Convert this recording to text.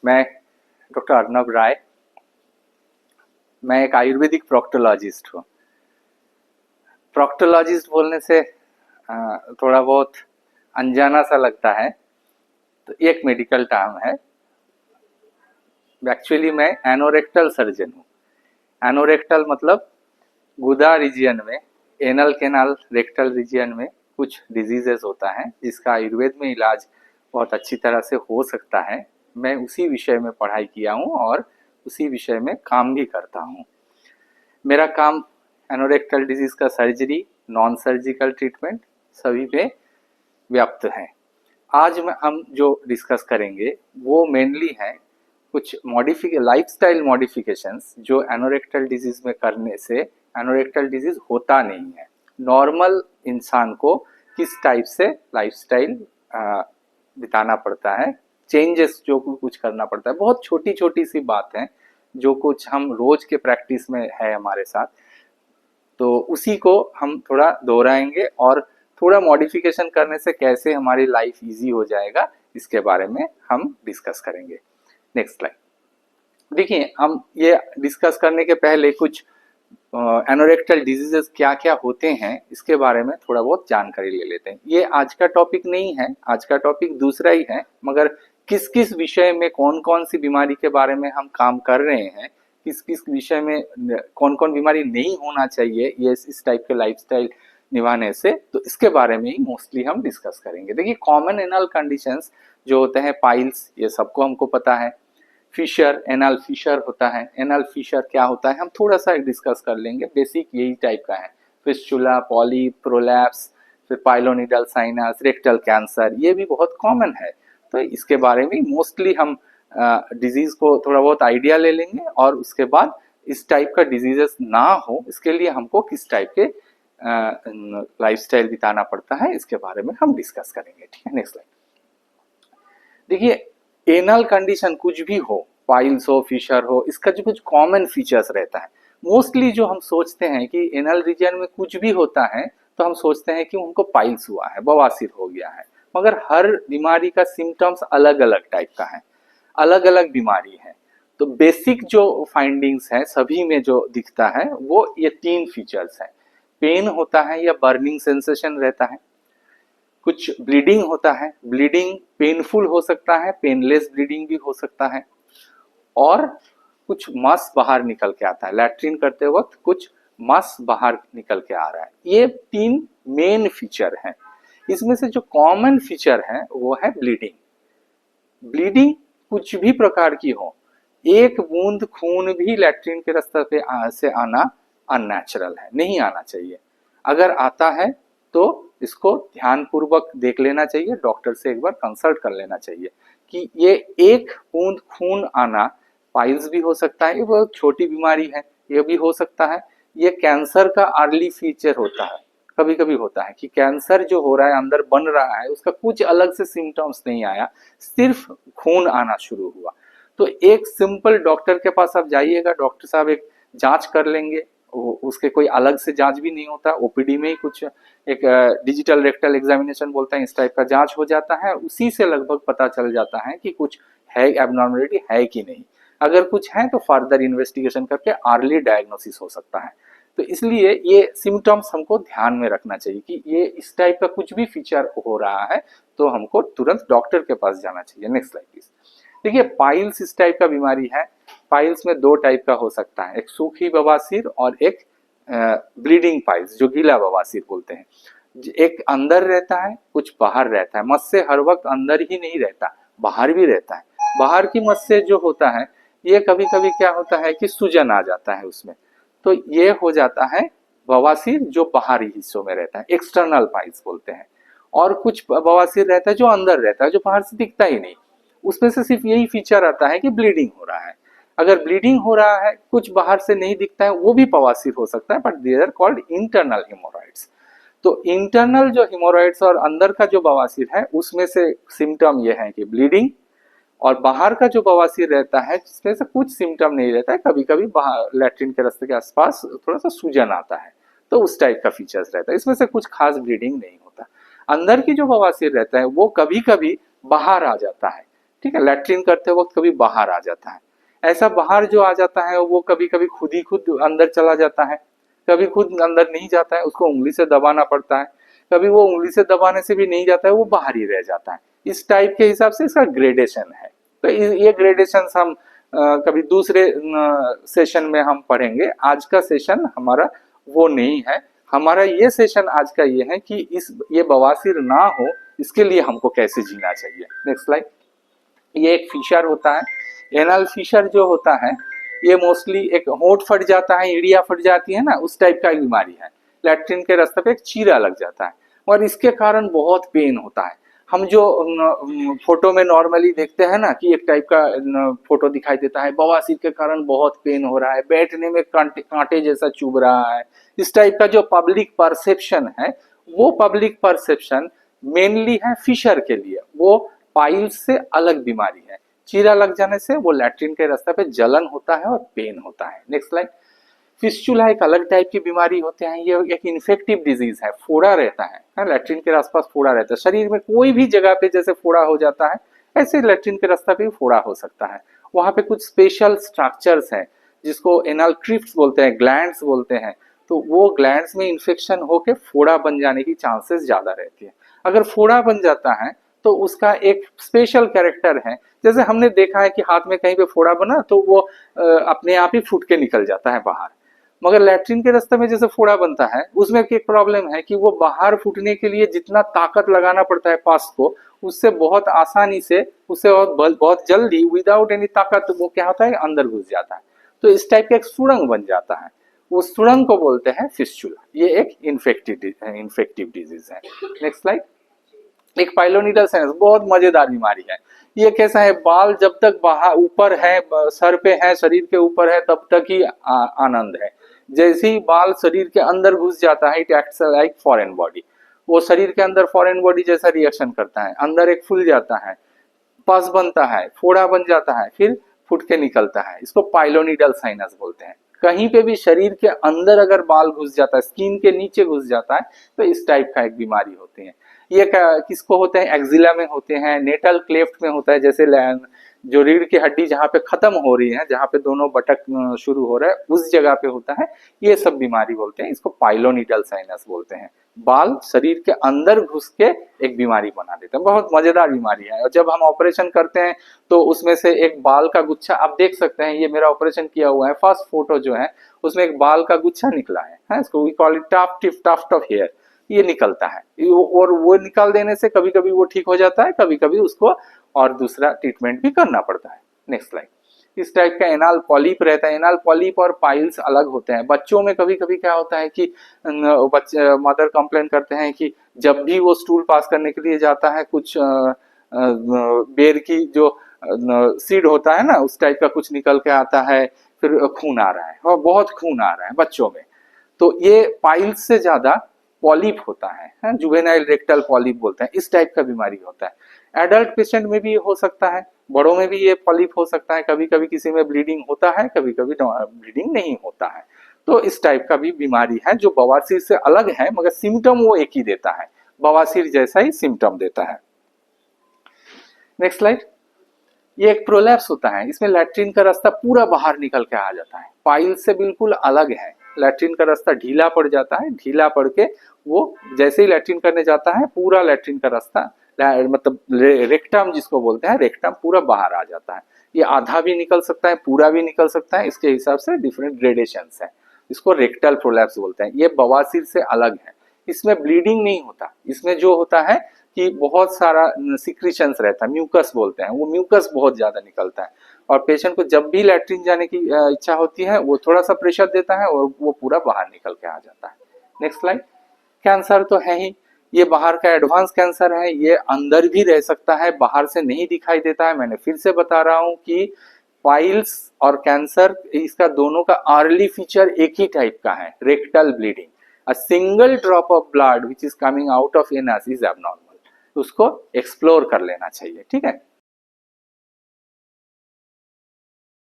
मैं डॉक्टर अर्नब राय। मैं एक आयुर्वेदिक प्रोक्टोलॉजिस्ट हूँ। प्रोक्टोलॉजिस्ट बोलने से थोड़ा बहुत अनजाना सा लगता है, तो एक मेडिकल टर्म है। एक्चुअली मैं एनोरेक्टल सर्जन हूँ। एनोरेक्टल मतलब गुदा रीजियन में, एनल कैनाल रेक्टल रीजियन में कुछ डिजीजेस होता है जिसका आयुर्वेद में इलाज बहुत अच्छी तरह से हो सकता है। मैं उसी विषय में पढ़ाई किया हूँ और उसी विषय में काम भी करता हूँ। मेरा काम एनोरेक्टल डिजीज का सर्जरी, नॉन सर्जिकल ट्रीटमेंट सभी पे व्याप्त है। आज हम जो डिस्कस करेंगे वो मेनली है कुछ लाइफस्टाइल मॉडिफिकेशंस जो एनोरेक्टल डिजीज में करने से एनोरेक्टल डिजीज होता नहीं है। नॉर्मल इंसान को किस टाइप से लाइफस्टाइल बिताना पड़ता है, चेंजेस जो कुछ करना पड़ता है, बहुत छोटी छोटी सी बात है जो कुछ हम रोज के प्रैक्टिस में है हमारे साथ, तो उसी को हम थोड़ा दोहराएंगे और थोड़ा मॉडिफिकेशन करने से कैसे हमारी लाइफ इजी हो जाएगा इसके बारे में हम डिस्कस करेंगे। नेक्स्ट स्लाइड देखिए। हम ये डिस्कस करने के पहले कुछ एनोरेक्टल डिजीजेस क्या क्या होते हैं इसके बारे में थोड़ा बहुत जानकारी ले लेते हैं। ये आज का टॉपिक नहीं है, आज का टॉपिक दूसरा ही है, मगर किस किस विषय में कौन कौन सी बीमारी के बारे में हम काम कर रहे हैं, किस किस विषय में कौन कौन बीमारी नहीं होना चाहिए ये इस टाइप के लाइफस्टाइल निभाने से, तो इसके बारे में ही मोस्टली हम डिस्कस करेंगे। देखिए, कॉमन एनल कंडीशंस जो होते हैं, पाइल्स, ये सबको हमको पता है। फिशर, एनल फिशर होता है। एनल फिशर क्या होता है हम थोड़ा सा डिस्कस कर लेंगे। बेसिक यही टाइप का है। फिस्टुला, पॉलिप, प्रोलैप्स, फिर पाइलोनिडल साइनस, रेक्टल कैंसर, ये भी बहुत कॉमन है। तो इसके बारे में मोस्टली हम डिजीज को थोड़ा बहुत आइडिया ले लेंगे और उसके बाद इस टाइप का डिजीजेस ना हो इसके लिए हमको किस टाइप के लाइफस्टाइल बिताना पड़ता है इसके बारे में हम डिस्कस करेंगे। ठीक है, नेक्स्ट स्लाइड देखिए। एनल कंडीशन कुछ भी हो, पाइल्स हो, फिशर हो, इसका जो कुछ कॉमन फीचर्स रहता है। मोस्टली जो हम सोचते हैं कि एनल रीजन में कुछ भी होता है तो हम सोचते हैं कि उनको पाइल्स हुआ है, बवासीर हो गया है, मगर हर बीमारी का सिम्टम्स अलग अलग टाइप का है, अलग अलग बीमारी है। तो बेसिक जो फाइंडिंग्स है सभी में जो दिखता है वो ये तीन फीचर्स है। पेन होता है या बर्निंग सेंसेशन रहता है, कुछ ब्लीडिंग होता है, ब्लीडिंग पेनफुल हो सकता है, पेनलेस ब्लीडिंग भी हो सकता है, और कुछ मस बाहर निकल के आता है, लैट्रिन करते वक्त कुछ मस बाहर निकल के आ रहा है। ये तीन मेन फीचर हैं। इसमें से जो कॉमन फीचर है वो है ब्लीडिंग। ब्लीडिंग कुछ भी प्रकार की हो, एक बूंद खून भी लैट्रिन के रास्ते पे से आना अननेचुरल है, नहीं आना चाहिए। अगर आता है तो इसको ध्यानपूर्वक देख लेना चाहिए, डॉक्टर से एक बार कंसल्ट कर लेना चाहिए कि ये एक बूंद खून आना पाइल्स भी हो सकता है, ये बहुत छोटी बीमारी है, ये भी हो सकता है। ये कैंसर का अर्ली फीचर होता है। कभी कभी होता है कि कैंसर जो हो रहा है, अंदर बन रहा है, उसका कुछ अलग से सिम्टम्स नहीं आया, सिर्फ खून आना शुरू हुआ। तो एक सिंपल डॉक्टर के पास आप जाइएगा, डॉक्टर साहब एक जांच कर लेंगे, उसके कोई अलग से जांच भी नहीं होता, ओपीडी में ही कुछ एक डिजिटल रेक्टल एग्जामिनेशन बोलते हैं, इस टाइप का जांच हो जाता है। उसी से लगभग पता चल जाता है कि कुछ है, एबनॉर्मलिटी है कि नहीं। अगर कुछ है तो फर्दर इन्वेस्टिगेशन करके अर्ली डायग्नोसिस हो सकता है। तो इसलिए ये सिम्टम्स हमको ध्यान में रखना चाहिए कि ये इस टाइप का कुछ भी फीचर हो रहा है तो हमको तुरंत डॉक्टर के पास जाना चाहिए। नेक्स्ट स्लाइड प्लीज देखिए। पाइल्स इस टाइप का बीमारी है। पाइल्स में दो टाइप का हो सकता है, एक सूखी बवासीर और एक ब्लीडिंग पाइल्स जो गीला बवासीर बोलते हैं। एक अंदर रहता है, कुछ बाहर रहता है। मस से हर वक्त अंदर ही नहीं रहता, बाहर भी रहता है। बाहर की मस से जो होता है ये कभी कभी क्या होता है कि सूजन आ जाता है उसमें, तो ये हो जाता है बवासीर जो बाहरी हिस्सों में रहता है, एक्सटर्नल पाइल्स बोलते हैं। और कुछ बवासीर रहता है जो अंदर रहता है, जो बाहर से दिखता ही नहीं, उसमें से सिर्फ यही फीचर आता है कि ब्लीडिंग हो रहा है। अगर ब्लीडिंग हो रहा है, कुछ बाहर से नहीं दिखता है, वो भी बवासीर हो सकता है, but they are called internal hemorrhoids. तो इंटरनल जो हिमोरॉइड्स और अंदर का जो बवासीर है उसमें से सिम्टम ये है कि ब्लीडिंग, और बाहर का जो बवासीर रहता है जिसमें से कुछ सिम्टम नहीं रहता है, कभी कभी बाहर लैट्रिन के रास्ते के आसपास थोड़ा सा सूजन आता है, तो उस टाइप का फीचर्स रहता है। इसमें से कुछ खास ब्लीडिंग नहीं होता। अंदर की जो बवासीर रहता है वो कभी कभी बाहर आ जाता है, ठीक है, लैट्रिन करते वक्त कभी बाहर आ जाता है। ऐसा बाहर जो आ जाता है वो कभी कभी खुद ही खुद अंदर चला जाता है, कभी खुद अंदर नहीं जाता है, उसको उंगली से दबाना पड़ता है, कभी वो उंगली से दबाने से भी नहीं जाता है, वो बाहर ही रह जाता है। इस टाइप के हिसाब से इसका ग्रेडेशन है। तो ये ग्रेडेशन हम कभी दूसरे सेशन में हम पढ़ेंगे। आज का सेशन हमारा वो नहीं है। हमारा ये सेशन आज का ये है कि ये बवासीर ना हो इसके लिए हमको कैसे जीना चाहिए। Next slide. ये एक फिशर होता है, एनल फिशर जो होता है ये मोस्टली एक होंठ फट जाता है, एड़िया फट जाती है ना, उस टाइप का बीमारी है। लैट्रिन के रास्ते पे एक चीरा लग जाता है और इसके कारण बहुत पेन होता है। हम जो फोटो में नॉर्मली देखते हैं ना कि एक टाइप का फोटो दिखाई देता है, बवासीर के कारण बहुत पेन हो रहा है, बैठने में कांटे जैसा चुभ रहा है, इस टाइप का जो पब्लिक परसेप्शन है वो पब्लिक परसेप्शन मेनली है फिशर के लिए। वो पाइल्स से अलग बीमारी है। चीरा लग जाने से वो लैट्रिन के रास्ते पे जलन होता है और पेन होता है। Next slide. फिस्चुला एक अलग टाइप की बीमारी होते हैं। ये एक इन्फेक्टिव डिजीज है, फोड़ा रहता है, लैट्रिन के आसपास फोड़ा रहता है। शरीर में कोई भी जगह पे जैसे फोड़ा हो जाता है ऐसे लैट्रिन के रास्ते पे फोड़ा हो सकता है। वहां पे कुछ स्पेशल स्ट्रक्चर्स हैं जिसको एनल क्रिप्ट्स बोलते हैं, ग्लैंड्स बोलते हैं। तो वो ग्लैंड्स में इन्फेक्शन होके फोड़ा बन जाने की चांसेस ज्यादा रहती है। अगर फोड़ा बन जाता है तो उसका एक स्पेशल कैरेक्टर है। जैसे हमने देखा है कि हाथ में कहीं पे फोड़ा बना तो वो अपने आप ही फूट के निकल जाता है बाहर। मगर लैट्रिन के रास्ते में जैसे फोड़ा बनता है उसमें एक प्रॉब्लम है कि वो बाहर फूटने के लिए जितना ताकत लगाना पड़ता है पास को, उससे बहुत आसानी से, उससे बहुत जल्दी विदाउट एनी ताकत वो क्या होता है अंदर घुस जाता है। तो इस टाइप का एक सुरंग बन जाता है। उस सुरंग को बोलते हैं फिस्चुला। ये एक इन्फेक्टिव डिजीज है। Next slide. एक पाइलोनिडल साइनस बहुत मजेदार बीमारी है। ये कैसा है, बाल जब तक बाहर ऊपर है, सर पे है, शरीर के ऊपर है, तब तक ही आनंद है। जैसे ही बाल शरीर के अंदर घुस जाता है it acts like foreign body. वो शरीर के अंदर फॉरेन बॉडी जैसा रिएक्शन करता है, अंदर एक फूल जाता है, पस बनता है, फोड़ा बन जाता है, फिर फुट के निकलता है। इसको पाइलोनिडल साइनस बोलते हैं। कहीं पे भी शरीर के अंदर अगर बाल घुस जाता है, स्किन के नीचे घुस जाता है, तो इस टाइप का एक बीमारी होती है। ये किसको होते हैं, एक्जिला में होते हैं, नेटल क्लेफ्ट में होता है, जैसे जो रीढ़ की हड्डी जहाँ पे खत्म हो रही है, जहाँ पे दोनों बटक शुरू हो रहा है, उस जगह पे होता है। ये सब बीमारी बोलते हैं, इसको पाइलोनिडल साइनस बोलते हैं। बाल शरीर के अंदर घुस के एक बीमारी बना देते हैं। बहुत मजेदार बीमारी है। और जब हम ऑपरेशन करते हैं तो उसमें से एक बाल का गुच्छा, आप देख सकते हैं, ये मेरा ऑपरेशन किया हुआ है, फर्स्ट फोटो जो है उसमें एक बाल का गुच्छा निकला है, इसको we call it tuft of hair. ये निकलता है और वो निकाल देने से कभी कभी वो ठीक हो जाता है, कभी कभी उसको और दूसरा ट्रीटमेंट भी करना पड़ता है। Next slide. इस टाइप का एनाल पॉलिप रहता है। एनाल पॉलिप और पाइल्स अलग होते हैं। बच्चों में कभी कभी क्या होता है कि बच्चे मदर कंप्लेन करते हैं कि जब भी वो स्टूल पास करने के लिए जाता है, कुछ बेर की जो सीड होता है ना, उस टाइप का कुछ निकल के आता है, फिर खून आ रहा है और बहुत खून आ रहा है बच्चों में। तो ये पाइल्स से ज्यादा पॉलिप होता है, जुवेनाइल रेक्टल पॉलिप बोलते हैं। इस टाइप का बीमारी होता है। एडल्ट पेशेंट में भी हो सकता है, बड़ों में भी ये पॉलिप हो सकता है। कभी कभी किसी में ब्लीडिंग होता है, कभी कभी ब्लीडिंग नहीं होता है। तो इस टाइप का भी बीमारी है जो बवासीर से अलग है, मगर सिम्टम वो एक ही देता है, बवासीर जैसा ही सिम्टम देता है। Next slide. ये एक प्रोलैप्स होता है। इसमें लैट्रिन का रास्ता पूरा बाहर निकल के आ जाता है, पाइल से बिल्कुल अलग है। लैट्रिन का रास्ता ढीला पड़ जाता है, ढीला पड़ के वो जैसे ही लैट्रिन करने जाता है पूरा लैट्रिन का रास्ता, मतलब रेक्टम जिसको बोलते हैं, रेक्टम पूरा बाहर आ जाता है। ये आधा भी निकल सकता है, पूरा भी निकल सकता है, इसके हिसाब से डिफरेंट ग्रेडेशंस है। इसको रेक्टल प्रोलैप्स बोलते हैं। ये बवासीर से अलग है। इसमें ब्लीडिंग नहीं होता। इसमें जो होता है कि बहुत सारा सिक्रीशंस रहता है, म्यूकस बोलते हैं, वो म्यूकस बहुत ज्यादा निकलता है। और पेशेंट को जब भी लैट्रिन जाने की इच्छा होती है वो थोड़ा सा प्रेशर देता है और वो पूरा बाहर निकल के आ जाता है। Next slide. कैंसर तो है ही, ये बाहर का एडवांस कैंसर है। ये अंदर भी रह सकता है, बाहर से नहीं दिखाई देता है। मैंने फिर से बता रहा हूँ कि पाइल्स और कैंसर, इसका दोनों का अर्ली फीचर एक ही टाइप का है, rectal bleeding. A single drop of blood which is coming out of anus is abnormal. उसको एक्सप्लोर कर लेना चाहिए, ठीक है।